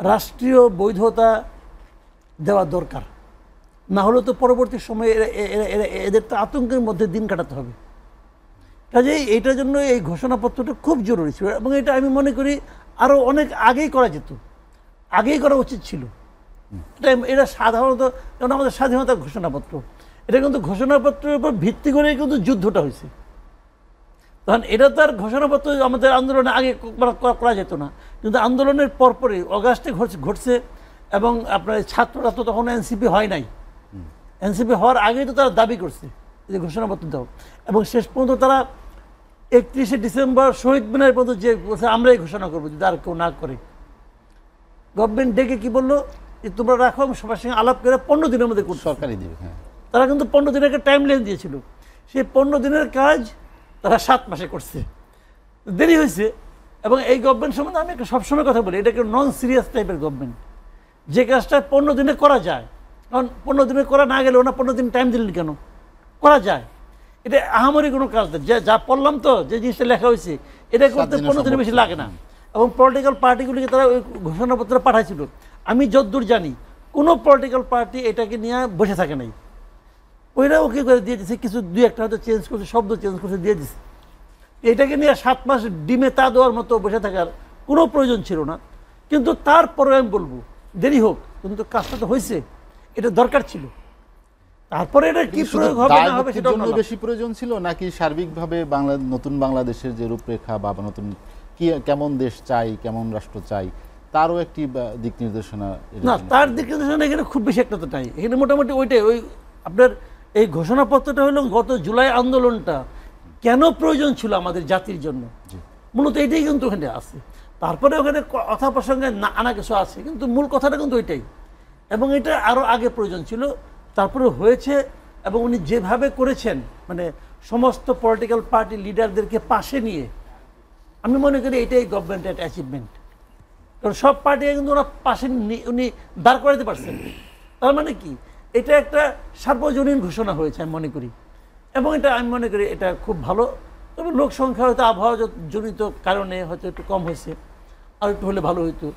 রাষ্ট্রীয় বৈধতা দেওয়া দরকার, না হলে তো পরবর্তী সময়ে এদের তো আতঙ্কের মধ্যে দিন কাটাতে হবে। কাজেই এইটার জন্য এই ঘোষণাপত্রটা খুব জরুরি ছিল, এবং এটা আমি মনে করি আরও অনেক আগেই করা যেত, আগেই করা উচিত ছিল। এটা সাধারণত যেমন আমাদের স্বাধীনতার ঘোষণাপত্র, এটা কিন্তু ঘোষণাপত্রের উপর ভিত্তি করে কিন্তু যুদ্ধটা হয়েছে। তখন এটা তো আর ঘোষণাপত্র আমাদের আন্দোলনে আগে করা যেত না, কিন্তু আন্দোলনের পরপরই অগাস্টে ঘটছে, এবং আপনার ছাত্ররা তো তখন এনসিপি হয় নাই, এনসিপি হওয়ার আগেই তো তারা দাবি করছে যে ঘোষণাপত্র দাও, এবং শেষ পর্যন্ত তারা 31শে ডিসেম্বর শহীদ মিনার পর্যন্ত যে বলছে আমরাই ঘোষণা করবো যদি আর কেউ না করে। গভর্নমেন্ট ডেকে কি বললো যে তোমরা রাখো, আমি সবার সঙ্গে আলাপ করে 15 দিনের মধ্যে করতে সরকারি দিবে। তারা কিন্তু 15 দিনের একটা টাইম লাইন দিয়েছিল, সেই 15 দিনের কাজ তারা 7 মাসে করছে, দেরি হয়েছে। এবং এই গভর্নমেন্ট সম্বন্ধে আমি একটা সবসময় কথা বলি, এটা একটা নন সিরিয়াস টাইপের গভর্নমেন্ট, যে কাজটা 15 দিনে করা যায়। কারণ 15 দিনে করা না গেলে ওনা 15 দিন টাইম দিলেন কেন, করা যায়। এটা আহামরি কোনো কাজ না, যা পড়লাম তো যে জিনিসটা লেখা হয়েছে এটা করতে 15 দিনের বেশি লাগে না। এবং পলিটিক্যাল পার্টিগুলিকে তারা ওই ঘোষণাপত্র পাঠাইছিল। আমি যতদূর জানি কোনো পলিটিক্যাল পার্টি এটাকে নিয়ে বসে থাকে নাই, ওইরা ওকে করে দিয়ে দিচ্ছে, কিছু 2-1টা হয়তো চেঞ্জ করছে, শব্দ চেঞ্জ করছে, দিয়ে দিচ্ছে। এটাকে নিয়ে 7 মাস ডিমে তা দেওয়ার মতো বসে থাকার কোনো প্রয়োজন ছিল না। কিন্তু তারপরে আমি বলবো দেরি হোক, কিন্তু কাজটা তো হয়েছে, এটা দরকার ছিল। তারপরে এটা কি প্রয়োগ হবে না হবে সেটা বেশি প্রয়োজন ছিল, নাকি সার্বিকভাবে নতুন বাংলাদেশের যে রূপরেখা বা নতুন কি কেমন দেশ চাই, কেমন রাষ্ট্র চাই, তারও একটি দিক নির্দেশনা? না, তার দিক নির্দেশনা এখানে খুব বেশি একটা তো নাই। এখানে মোটামুটি ওইটাই, ওই আপনার এই ঘোষণাপত্রটা হলো গত জুলাই আন্দোলনটা কেন প্রয়োজন ছিল আমাদের জাতির জন্য, মূলত এইটাই কিন্তু ওখানে আছে। তারপরে ওখানে কথা প্রসঙ্গে আনা কিছু আছে, কিন্তু মূল কথাটা কিন্তু ওইটাই, এবং এটা আরও আগে প্রয়োজন ছিল, তারপরে হয়েছে। এবং উনি যেভাবে করেছেন, মানে সমস্ত পলিটিক্যাল পার্টি লিডারদেরকে পাশে নিয়ে, আমি মনে করি এটাই গভর্নমেন্টের একটা অ্যাচিভমেন্ট। কারণ সব পার্টিকে কিন্তু ওনার পাশে উনি দাঁড় করাতে পারছেন। তার মানে কি, এটা একটা সার্বজনীন ঘোষণা হয়েছে আমি মনে করি, এবং এটা আমি মনে করি এটা খুব ভালো। তবে লোক সংখ্যা হয়তো আবহাওয়া জনিত কারণে হয়তো একটু কম হয়েছে, আর একটু হলে ভালো হইতো।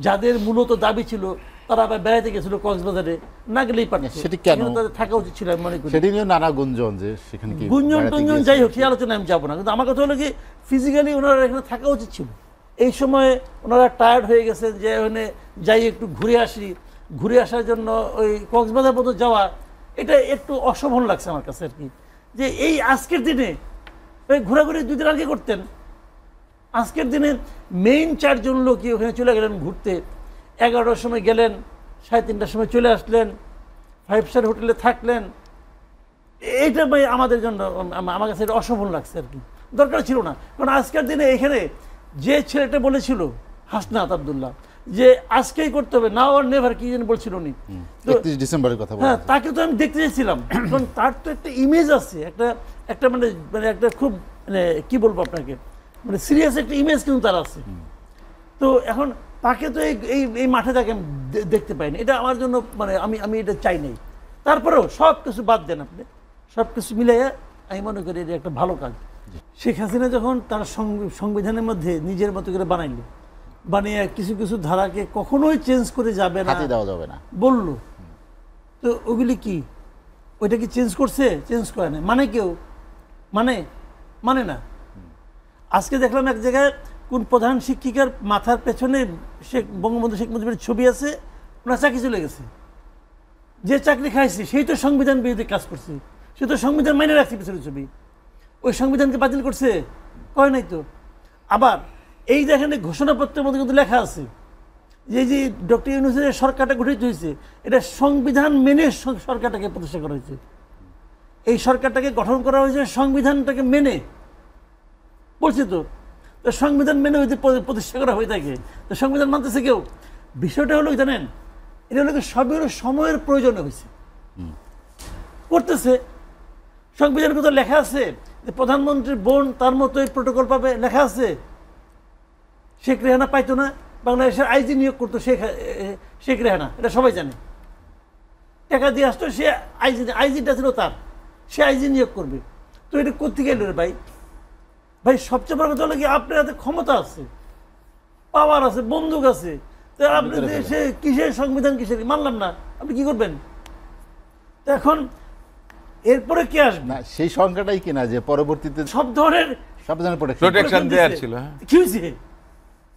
যাদের মূলত দাবি ছিল তারা আবার বেড়াইতে গেছিল কক্সবাজারে, না গেলেই পারত, সেটি কেন তাদের থাকা উচিত ছিল আমি মনে করি। সেটি নিয়ে নানা গুঞ্জন, যে সেখানে কি গুঞ্জন টুঞ্জন যাই হোক, সেই আলোচনায় আমি যাবো না, কিন্তু আমার কথা হলো কি ফিজিক্যালি ওনারা এখানে থাকা উচিত ছিল। এই সময়ে ওনারা টায়ার্ড হয়ে গেছেন, যে ওখানে যাই একটু ঘুরে আসি, ঘুরে আসার জন্য ওই কক্সবাজার পর্যন্ত যাওয়া, এটা একটু অশোভন লাগছে আমার কাছে আর কি। যে এই আজকের দিনে ওই ঘোরাঘুরি 2 দিন আগে করতেন, আজকের দিনে মেইন 4 জন লোকই ওখানে চলে গেলেন ঘুরতে, 11টার সময় গেলেন, 3:30টার সময় চলে আসলেন, 5 স্টার হোটেলে থাকলেন। এইটা ভাই আমাদের জন্য, আমার কাছে এটা অশোভন লাগছে আর কি, দরকার ছিল না। কারণ আজকের দিনে এখানে যে ছেলেটা বলেছিল হাসনাত আব্দুল্লাহ, যে আজকেই করতে হবে, নাও আর নেভার কি যেন বলছিল উনি, 31 ডিসেম্বরের কথা। হ্যাঁ, তাকে তো আমি দেখতে চাইছিলাম, কারণ তার তো একটা ইমেজ আছে, একটা মানে একটা খুব মানে কি বলবো আপনাকে, মানে সিরিয়াস একটা ইমেজ কিন্তু তার আছে। তো এখন তাকে তো এই মাঠে তাকে আমি দেখতে পাইনি, এটা আমার জন্য মানে আমি এটা চাই নাই। তারপরেও সব কিছু বাদ দেন আপনি, সব কিছু মিলাইয়া আমি মনে করি এটা একটা ভালো কাজ। শেখ হাসিনা যখন তার সংবিধানের মধ্যে নিজের মতো করে বানিয়ে কিছু কিছু ধারাকে কখনোই চেঞ্জ করে যাবে না, দেওয়া যাবে না বললো, তো ওগুলি কি ওইটা কি চেঞ্জ করছে? চেঞ্জ করে না, মানে কেউ মানে না। আজকে দেখলাম এক জায়গায় কোন প্রধান শিক্ষিকার মাথার পেছনে বঙ্গবন্ধু শেখ মুজিবের ছবি আছে, ওনার চাকরি চলে গেছে। যে চাকরি খাইছে সেই তো সংবিধান বিরোধী কাজ করছে, সে তো সংবিধান মাইনে রাখছে পেছনে ছবি, ওই সংবিধানকে বাতিল করছে? কয় নাই তো। আবার এই দেখেন ঘোষণাপত্রের মধ্যে কিন্তু লেখা আছে যে ডক্টর ইউনূসের সরকারটা গঠিত হয়েছে, এটা সংবিধান মেনে সরকারটাকে প্রতিষ্ঠা করা হয়েছে। এই সরকারটাকে গঠন করা হয়েছে সংবিধানটাকে মেনে, বলছি তো সংবিধান মেনে হইতে প্রতিষ্ঠা করা হয়ে থাকে, তো সংবিধান মানতেছে কেউ? বিষয়টা হলো জানেন, এটা হলো সবই হলো সময়ের প্রয়োজনে হয়েছে, করতেছে। সংবিধানের কথা লেখা আছে যে প্রধানমন্ত্রীর বোন তার মতোই প্রোটোকল পাবে, লেখা আছে। শেখ রেহানা পাইতো না, বাংলাদেশের আইজি নিয়োগ করতো শেখ রেহানা, এটা সবাই জানে। টাকা দিয়ে আসতো, সে আইজিটা ছিল তার, সে আইজি নিয়োগ করবে। তো এটা করতে গেল রে ভাই সবচেয়ে বড় কথা হলো কি, আপনার হাতে ক্ষমতা আছে, পাওয়ার আছে, বন্দুক আছে, তো আপনি দেশে কিসের সংবিধান কিসের মানলাম না, আপনি কি করবেন? তো এখন এরপরে কি আসবে না, সেই সংখ্যাটাই কিনা যে পরবর্তীতে সব ধরনের সব ধরনের প্রোটেকশন দেওয়ার ছিল। কি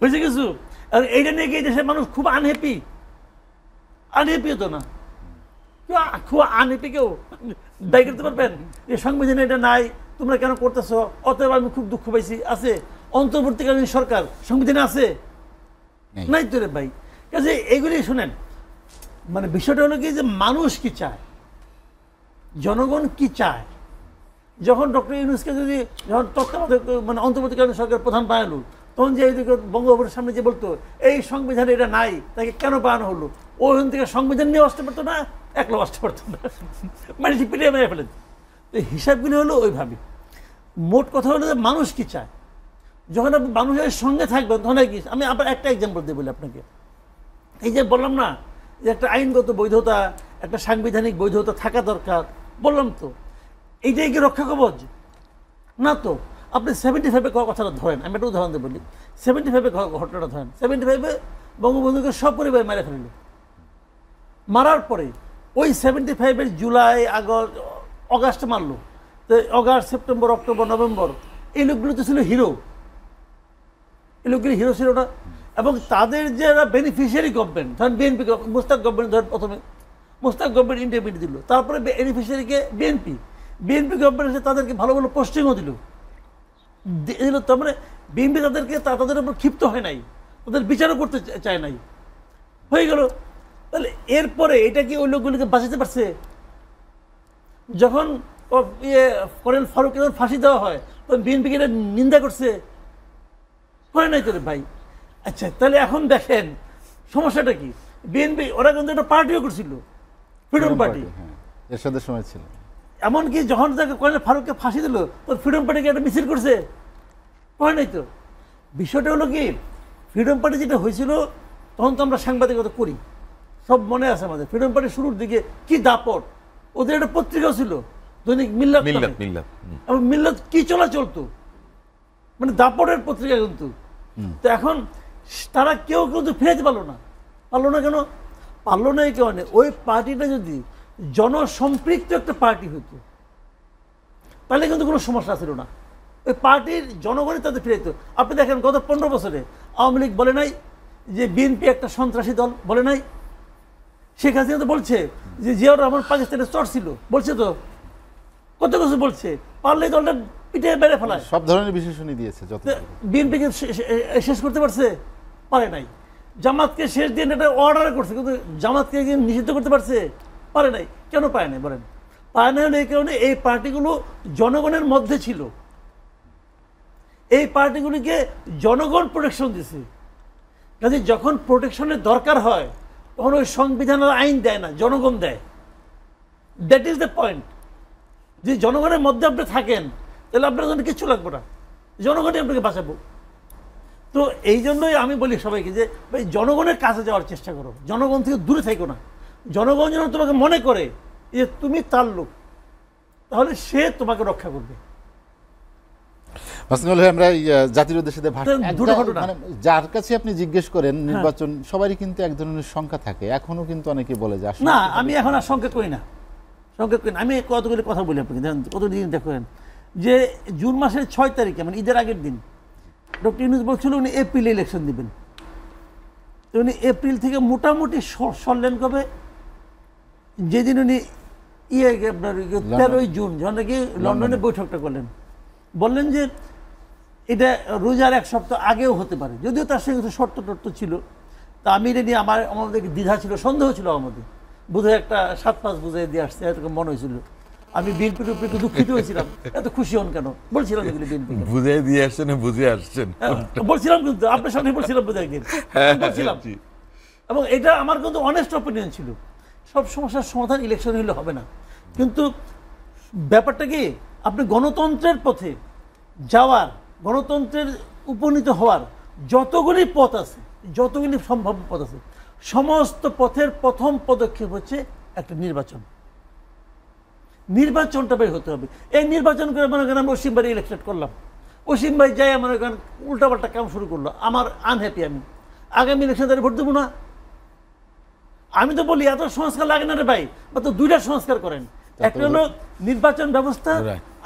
হয়েছে কিছু? আর এইটা নিয়ে গিয়ে দেশের মানুষ খুব আনহ্যাপি তো না, খুব আনহ্যাপি কেউ দায়ী করতে পারবেন যে সংবিধানে এটা নাই, তোমরা কেন করতেছ? অতএব আমি খুব দুঃখ পাইছি। আছে অন্তর্বর্তীকালীন সরকার সংবিধানে আছে? নাই তো রে ভাই। কাজে এইগুলি শুনেন, মানে বিষয়টা হলো কি যে মানুষ কি চায়, জনগণ কি চায়। যখন ডক্টর ইউনূসকে যখন তত্ত্বাবধায়ক মানে অন্তর্বর্তীকালীন সরকার প্রধান বানালো, তখন যে এইদিকে বঙ্গভবনের সামনে যে বলতো এই সংবিধানে এটা নাই, তাকে কেন বানানো হলো, ওখান থেকে সংবিধান নিয়ে আসতে পারতো না, একলা আসতে পারতো না, মানে পিটিয়ে মেরে ফেলেন। তো হিসাবগুলি হলো ওইভাবে। মোট কথা হলো যে মানুষ কি চায়। যখন আপনি মানুষের সঙ্গে থাকবেন তখন কি, আমি আবার একটা এক্সাম্পল দিয়ে বলি আপনাকে। এই যে বললাম না যে একটা আইনগত বৈধতা, একটা সাংবিধানিক বৈধতা থাকা দরকার, বললাম তো, এইটাই কি রক্ষা কবচ? না তো। আপনি 75-এ কথাটা ধরেন, আমি একটা উদাহরণ দিয়ে বলি। 75-এ ঘটনাটা ধরেন। 75-এ বঙ্গবন্ধুকে সপরিবারে মেরে ফেলল। মারার পরে ওই 75-এর জুলাই, অগাস্টে মারলো। তো অগাস্ট, সেপ্টেম্বর, অক্টোবর, নভেম্বর এই লোকগুলো তো ছিল হিরো। এই লোকগুলি হিরো ছিল না। এবং তাদের যারা বেনিফিশিয়ারি গভর্নমেন্ট, ধরেন বিএনপি, মোস্তাক গভর্নমেন্ট ধরেন, প্রথমে মোস্তাক গভর্নমেন্ট ইন্টারভিউ দিল, তারপরে বেনিফিশিয়ারিকে বিএনপি গভর্নমেন্ট এসে তাদেরকে ভালো ভালো পোস্টিংও দিল। তার মানে বিএনপি তাদের উপর ক্ষিপ্ত হয় নাই, তাদের বিচারও করতে চায় নাই, হয়ে গেল। তাহলে এরপরে এটা কি ওই লোকগুলিকে বাঁচাতে পারছে? যখন করেন ফারুককে যখন ফাঁসি দেওয়া হয় তখন বিএনপিকে এটা নিন্দা করছে, করে নাই তো রে ভাই। আচ্ছা, তাহলে এখন দেখেন সমস্যাটা কি। বিএনপি ওরা কিন্তু একটা পার্টিও করছিল, ফ্রিডম পার্টি, এরশাদের সময় ছিল। এমনকি যখন তাকে করেন ফারুককে ফাঁসি দিল তো ফ্রিডম পার্টিকে একটা মিছিল করছে, করে নাই তো। বিষয়টা হলো কি, ফ্রিডম পার্টি যেটা হয়েছিল তখন তো আমরা সাংবাদিকতা করি, সব মনে আছে আমাদের। ফ্রিডম পার্টি শুরুর দিকে কি দাপট, ওদের একটা পত্রিকাও ছিল দৈনিক মিল্লাত। এবং মিল্লাত কি চলতো, মানে দাপটের পত্রিকা কিন্তু। তো এখন তারা কেউ কিন্তু ফিরাইতে পারলো না। কেন পারলো না? এই কারণে ওই পার্টিটা যদি জনসম্পৃক্ত একটা পার্টি হতো তাহলে কিন্তু কোনো সমস্যা ছিল না। ওই পার্টির জনগণই তাদের ফিরাইতো। আপনি দেখেন গত 15 বছরে আওয়ামী লীগ বলে নাই যে বিএনপি একটা সন্ত্রাসী দল, বলে নাই। শেখ হাসিনা তো বলছে যে জিয়াউর রহমান পাকিস্তানের চর ছিল, বলছে তো, কত কিছু বলছে। পারলে দলটা পিঠে বেড়ে ফেলায়, সব ধরনের বিশেষণই দিয়েছে। বিএনপিকে শেষ করতে পারছে? পারে নাই। জামাতকে শেষ দিন এটা অর্ডার করছে, কিন্তু জামাতকে নিষিদ্ধ করতে পারছে? পারে নাই। কেন পায় নাই বলেন? পায় না হলে এই কারণে এই পার্টিগুলো জনগণের মধ্যে ছিল, এই পার্টিগুলিকে জনগণ প্রোটেকশন দিছে। কাজে যখন প্রোটেকশনের দরকার হয় তখন ওই সংবিধানের আইন দেয় না, জনগণ দেয়। That is the point. যে জনগণের মধ্যে আপনি থাকেন তাহলে আপনার জন্য কিচ্ছু লাগবে না, জনগণই আপনাকে বাঁচাবো। তো এই জন্যই আমি বলি সবাইকে যে ভাই জনগণের কাছে যাওয়ার চেষ্টা করো, জনগণ থেকে দূরে থাকো না। জনগণ যেন তোমাকে মনে করে যে তুমি তার লোক, তাহলে সে তোমাকে রক্ষা করবে। আমরা জাতির উদ্দেশ্যে যার কাছে আপনি জিজ্ঞেস করেন নির্বাচন, সবারই কিন্তু এক ধরনের সংখ্যা থাকে। এখনো কিন্তু অনেকে বলে যে না, আমি এখন আর সংখ্যা করি না, আমি কতগুলি কথা বলি আপনাকে। কতদিন দেখেন যে জুন মাসের 6 তারিখে মানে ঈদের আগের দিন ডক্টর ইউনূস বলছিল উনি এপ্রিলে ইলেকশন দিবেন। তো উনি এপ্রিল থেকে মোটামুটি সরলেন কবে, যেদিন উনি আপনার 13 জুন যখন নাকি লন্ডনে বৈঠকটা করলেন, বললেন যে এটা রোজার 1 সপ্তাহ আগেও হতে পারে, যদিও তার সঙ্গে শর্ত টর্ত ছিল। তা আমি এটা নিয়ে আমাদের দ্বিধা ছিল, সন্দেহ ছিল আমাদের, বোধহয় একটা 7-5 বুঝে দিয়ে আসছে এরকম মনে হয়েছিল। আমি বিএনপির উপরে একটু দুঃখিত হয়েছিলাম, এত খুশি হন কেন বলছিলাম, এগুলি বিএনপি বুঝে দিয়ে আসছেন, বুঝে আসছেন বলছিলাম, কিন্তু আপনার সামনে বলছিলাম বোধহয় একদিন বলছিলাম। এবং এটা আমার কিন্তু অনেস্ট অপিনিয়ন ছিল। সব সমস্যার সমাধান ইলেকশন হলে হবে না, কিন্তু ব্যাপারটা কি আপনি গণতন্ত্রের পথে যাওয়ার, গণতন্ত্রের উপনীত হওয়ার যতগুলি পথ আছে, যতগুলি সম্ভাব্য পথ আছে, সমস্ত পথের প্রথম পদক্ষেপ হচ্ছে একটা নির্বাচন। নির্বাচনটা বের হতে হবে। এই নির্বাচন করে মনে করেন আমি অসীম ভাই ইলেকশন করলাম, অসীম ভাই যাই মনে করেন উল্টাপাল্টা কাম শুরু করলো, আমার আনহ্যাপি আমি, আগামী ইলেকশন তাদের ভোট দেবো না? আমি তো বলি এত সংস্কার লাগে না রে ভাই, বা তো দুইটা সংস্কার করেন, একটা হলো নির্বাচন ব্যবস্থা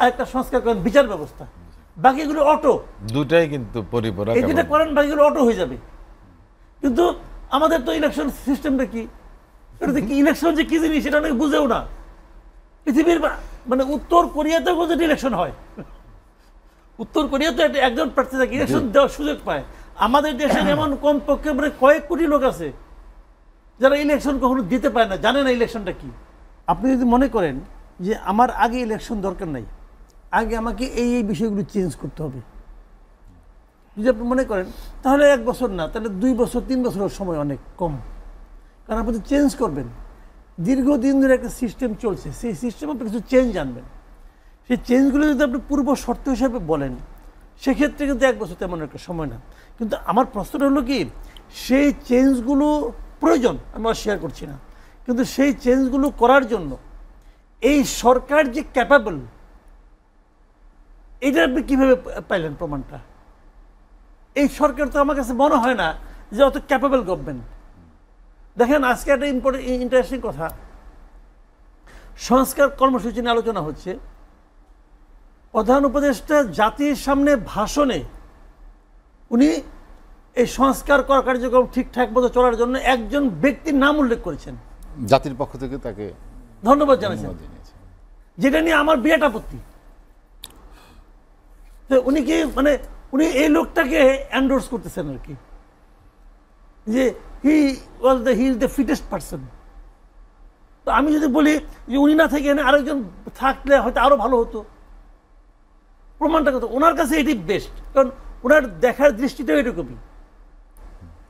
আর একটা সংস্কার করেন বিচার ব্যবস্থা, বাকিগুলো অটো। দুটাই কিন্তু পরিপূরক। এই যেটা করেন বাকিগুলো অটো হয়ে যাবে। কিন্তু আমাদের তো ইলেকশন সিস্টেমটা কি, এটা কি ইলেকশন যে কি জিনিস সেটা অনেক বুঝেও না। পৃথিবীর মানে উত্তর কোরিয়াতেও কিন্তু ইলেকশন হয়, উত্তর কোরিয়া তো একজন প্রার্থী থাকে, ইলেকশন দেওয়ার সুযোগ পায়। আমাদের দেশের এমন কমপক্ষে মানে কয়েক কোটি লোক আছে যারা ইলেকশন কখনো দিতে পারে না, জানে না ইলেকশনটা কি। আপনি যদি মনে করেন যে আমার আগে ইলেকশন দরকার নাই, আগে আমাকে এই এই বিষয়গুলো চেঞ্জ করতে হবে, যদি আপনি মনে করেন, তাহলে 1 বছর না, তাহলে 2 বছর 3 বছরের সময় অনেক কম। কারণ আপনি চেঞ্জ করবেন, দীর্ঘদিন ধরে একটা সিস্টেম চলছে, সেই সিস্টেমে আপনি কিছু চেঞ্জ আনবেন। সেই চেঞ্জগুলো যদি আপনি পূর্ব শর্ত হিসাবে বলেন, সেক্ষেত্রে কিন্তু 1 বছর তেমন একটা সময় না। কিন্তু আমার প্রশ্নটা হলো কি, সেই চেঞ্জগুলো প্রয়োজন, আমরা শেয়ার করছি না, কিন্তু সেই চেঞ্জগুলো করার জন্য এই সরকার যে ক্যাপাবল, এটা আপনি কীভাবে পাইলেন প্রমাণটা? এই সরকার তো আমার কাছে মনে হয় না যে অত ক্যাপাবল গভর্নমেন্ট। দেখেন আজকে একটা ইন্টারেস্টিং কথা, সংস্কার কর্মসূচি নিয়ে আলোচনা হচ্ছে, প্রধান উপদেষ্টা জাতির সামনে ভাষণে উনি এই সংস্কার কার্যক্রম ঠিকঠাক মতো চলার জন্য একজন ব্যক্তির নাম উল্লেখ করেছেন, জাতির পক্ষ থেকে তাকে ধন্যবাদ জানাচ্ছেন, যেটা নিয়ে আমার বিরাট আপত্তি। তো উনি কি মানে উনি এই লোকটাকে এন্ডোর্স করতেছেন আর কি, যে he is the fittest person. তো আমি যদি বলি যে উনি না থেকে আরেকজন থাকলে হয়তো আরো ভালো হতো, প্রমাণটা কত? ওনার কাছে এটি বেস্ট, কারণ ওনার দেখার দৃষ্টিটাও এরকমই,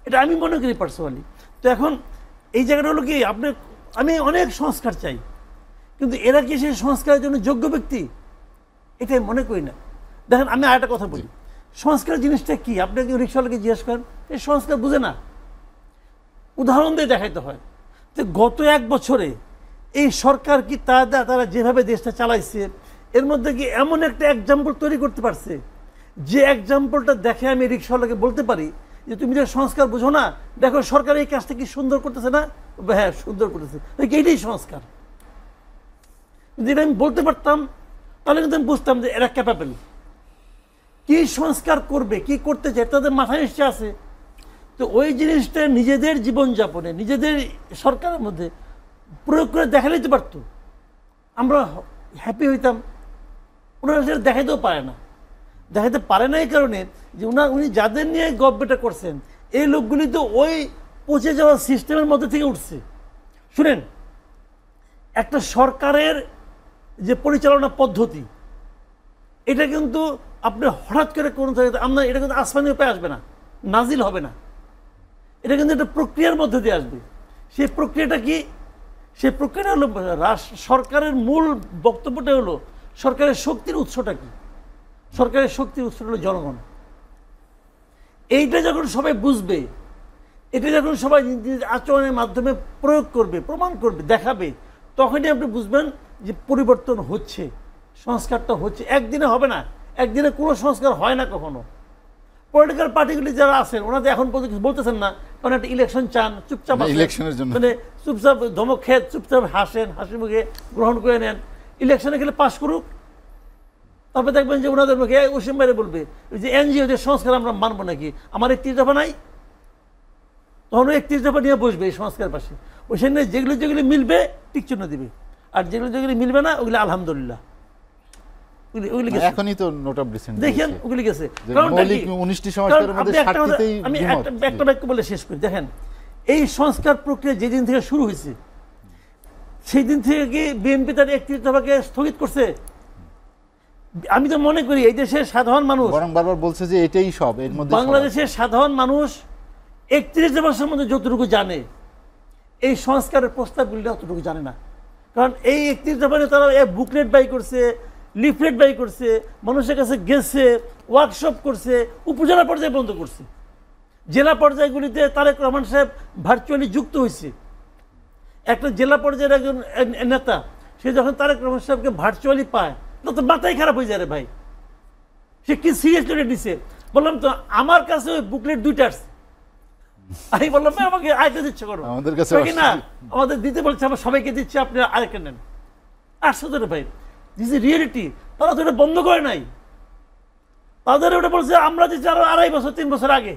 এটা আমি মনে করি পার্সোনালি। তো এখন এই জায়গাটা হলো কি, আমি অনেক সংস্কার চাই, কিন্তু এরা কি সেই সংস্কারের জন্য যোগ্য ব্যক্তি? এটাই মনে করি না। দেখেন আমি আরেকটা কথা বলি, সংস্কার জিনিসটা কি, আপনি কি রিক্সাওয়ালাকে জিজ্ঞেস করেন, এই সংস্কার বুঝে না। উদাহরণ দিয়ে দেখাইতে হয় যে গত 1 বছরে এই সরকার কি তারা যেভাবে দেশটা চালাইছে, এর মধ্যে কি এমন একটা এক্সাম্পল তৈরি করতে পারছে, যে এক্সাম্পলটা দেখে আমি রিক্সাওয়ালাকে বলতে পারি যে তুমি যে সংস্কার বুঝো না, দেখো সরকার এই কাজটা কি সুন্দর করতেছে না? হ্যাঁ সুন্দর করতেছে, এইটাই সংস্কার। যেটা আমি বলতে পারতাম, তাহলে কিন্তু আমি বুঝতাম যে এরা ক্যাপাবল। কি সংস্কার করবে, কি করতে চায়, তাদের মাথায় নিশ্চয় আছে। তো ওই জিনিসটা নিজেদের জীবনযাপনে, নিজেদের সরকারের মধ্যে প্রয়োগ করে দেখা নিতে পারতো, আমরা হ্যাপি হইতাম। ওনারা সেটা দেখাইতেও পারে না, দেখাতে পারে না এই কারণে যে উনি যাদের নিয়ে গভর্নমেন্টটা করছেন, এই লোকগুলি তো ওই পচে যাওয়া সিস্টেমের মধ্যে থেকে উঠছে। শুনেন, একটা সরকারের যে পরিচালনা পদ্ধতি, এটা কিন্তু আপনি হঠাৎ করে কোনো আপনার এটা কিন্তু আসমানি উপায় আসবে না, নাজিল হবে না, এটা কিন্তু একটা প্রক্রিয়ার মধ্যে দিয়ে আসবে। সেই প্রক্রিয়াটা কি? সেই প্রক্রিয়াটা হলো সরকারের মূল বক্তব্যটা হলো সরকারের শক্তির উৎসটা কি? সরকারের শক্তির উৎসটা হলো জনগণ। এইটা যখন সবাই বুঝবে, এটা যখন সবাই আচরণের মাধ্যমে প্রয়োগ করবে, প্রমাণ করবে, দেখাবে, তখনই আপনি বুঝবেন যে পরিবর্তন হচ্ছে, সংস্কারটা হচ্ছে। একদিনে হবে না, একদিনে কোনো সংস্কার হয় না কখনো। পলিটিক্যাল পার্টিগুলি যারা আছেন ওনাদের এখন বলতেছেন না, কারণ একটা ইলেকশন চান, চুপচাপ ইলেকশনের জন্য মানে চুপচাপ ধমক খেয়ে চুপচাপ হাসেন, হাসি মুখে গ্রহণ করে নেন। ইলেকশনে খেলে পাশ করুক, তারপরে দেখবেন যে ওনাদের মুখে ওসিম বাইরে বলবে যে এনজিও যে সংস্কার আমরা মানবো নাকি, আমার 31 দফা নাই, তখন 31 দফা নিয়ে বসবে এই সংস্কার পাশে। ওইখানে যেগুলো যেগুলি মিলবে টিক চিহ্ন দিবে, আর যেগুলো যেগুলি মিলবে না ওগুলি আলহামদুলিল্লাহ। এখনই তো নোট অফ ডিসেন্ট দেখেন ওগুলি গেছে। আমি একটা বাক্য বলে শেষ করি। দেখেন এই সংস্কার প্রক্রিয়া যেদিন থেকে শুরু হয়েছে, সেই দিন থেকে কি বিএনপি তার 31 দফাকে স্থগিত করছে? আমি তো মনে করি এই দেশের সাধারণ মানুষ বরং বারবার বলছে যে এটাই সব, এর মধ্যে বাংলাদেশের সাধারণ মানুষ 31 দফার সম্বন্ধে যতটুকু জানে, এই সংস্কারের প্রস্তাবগুলি অতটুকু জানে না। কারণ এই 31 দফা নিয়ে তারা বুকলেট বাই করছে, লিফলেট বাই করছে, মানুষের কাছে গেছে, ওয়ার্কশপ করছে, উপজেলা পর্যায়ে বন্ধ করছে, জেলা পর্যায়গুলিতে তারেক রহমান সাহেব ভার্চুয়ালি যুক্ত হয়েছে। একটা জেলা পর্যায়ের একজন নেতা, সে যখন তারেক রহমান সাহেবকে ভার্চুয়ালি পায়, তো মাথায় খারাপ হয়ে যায় রে ভাই, সে কি সিরিয়াসলি নিছে। বললাম তো আমার কাছে ওই বুকলেট 2টা আসছে, আমি বললাম ভাই আমাকে আরেকটা দিচ্ছে করো আমাদের কাছে কয় কি না আমাদের দিতে বলছে আমরা সবাইকে দিচ্ছি আপনি আরেকটা নেন। আশ্চর্য রে ভাই, দিস ইজ রিয়েলিটি। তারা তো এটা বন্ধ করে নাই, তাদের ওটা বলছে আমরা দিচ্ছি আরো 2.5 বছর 3 বছর আগে।